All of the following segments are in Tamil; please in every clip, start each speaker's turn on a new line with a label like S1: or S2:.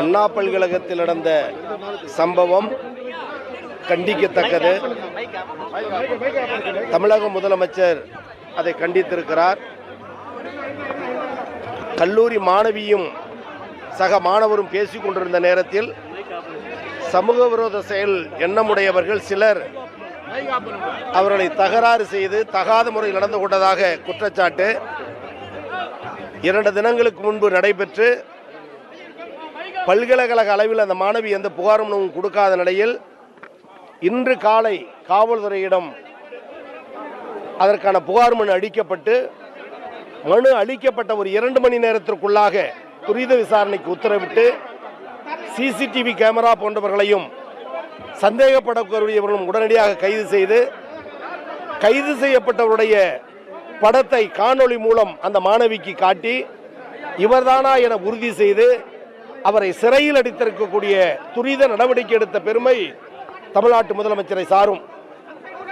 S1: அண்ணா பல்கலைக்கழகத்தில் நடந்த சம்பவம் கண்டிக்கத்தக்கது. தமிழக முதலமைச்சர் அதை கண்டித்திருக்கிறார். கல்லூரி மாணவியும் சக மாணவரும் பேசிக் கொண்டிருந்த நேரத்தில் சமூக விரோத செயல் எண்ணமுடையவர்கள் சிலர் அவர்களை தகராறு செய்து தகாத முறையில் நடந்து கொண்டதாக குற்றச்சாட்டு 2 தினங்களுக்கு முன்பு நடைபெற்று பல்கலைக்கழக அளவில் அந்த மாணவி எந்த புகாரும் கொடுக்காத நிலையில் இன்று காலை காவல்துறையிடம் அதற்கான புகார் மனு அளிக்கப்பட்டு மனு அளிக்கப்பட்ட ஒரு 2 மணி நேரத்திற்குள்ளாக துரித விசாரணைக்கு உத்தரவிட்டு சிசிடிவி கேமரா போன்றவர்களையும் சந்தேகப்படக்கூடியவர்களும் உடனடியாக கைது செய்து கைது செய்யப்பட்டவருடைய படத்தை காணொளி மூலம் அந்த மாணவிக்கு காட்டி இவர்தானா என உறுதி செய்து அவரை சிறையில் அடைத்திருக்கக்கூடிய துரித நடவடிக்கை எடுத்த பெருமை தமிழ்நாட்டு முதலமைச்சரை சாரும்.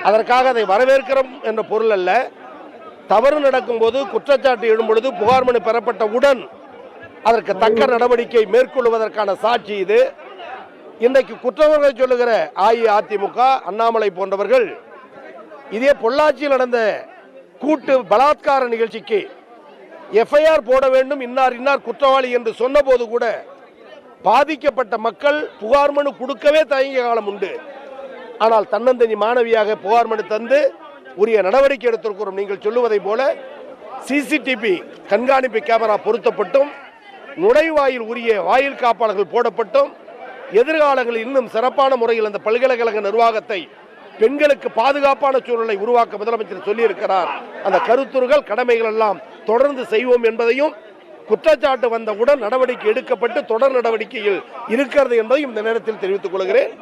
S1: அதற்காக அதை வரவேற்கிறோம் என்ற பொருள் அல்ல. தவறு நடக்கும் போது குற்றச்சாட்டு எழும்பொழுது புகார் மனு பெறப்பட்டவுடன் அதற்கு தக்க நடவடிக்கை மேற்கொள்வதற்கான சாட்சி இது. இன்றைக்கு குற்றவாளிகளை சொல்லுகிற அஇஅதிமுக, அண்ணாமலை போன்றவர்கள் இதே பொள்ளாச்சியில் நடந்த கூட்டு பலாத்கார நிகழ்ச்சிக்கு எஃப்ஐஆர் போட வேண்டும், இன்னார் இன்னார் குற்றவாளி என்று சொன்னபோது கூட பாதிக்கப்பட்ட மக்கள் புகார் மனு கொடுக்கவே தயங்கிய காலம் உண்டு. ஆனால் தன்னந்தனி மாணவியாக புகார் மனு தந்து உரிய நடவடிக்கை எடுத்திருக்கிறோம். நீங்கள் சொல்லுவதை போல சிசிடிவி கண்காணிப்பு கேமரா பொருத்தப்பட்டும் நுழைவாயில் உரிய வாயில் காப்பாளர்கள் போடப்பட்டும் எதிர்காலங்களில் இன்னும் சிறப்பான முறையில் அந்த பல்கலைக்கழக நிர்வாகத்தை பெண்களுக்கு பாதுகாப்பான சூழலை உருவாக்க முதலமைச்சர் சொல்லியிருக்கிறார். அந்த கருத்துருகள் கடமைகள் எல்லாம் தொடர்ந்து செய்வோம் என்பதையும் குற்றச்சாட்டு வந்தவுடன் நடவடிக்கை எடுக்கப்பட்டு தொடர் நடவடிக்கையில் இருக்கிறது என்பதையும் இந்த நேரத்தில் தெரிவித்துக் கொள்கிறேன்.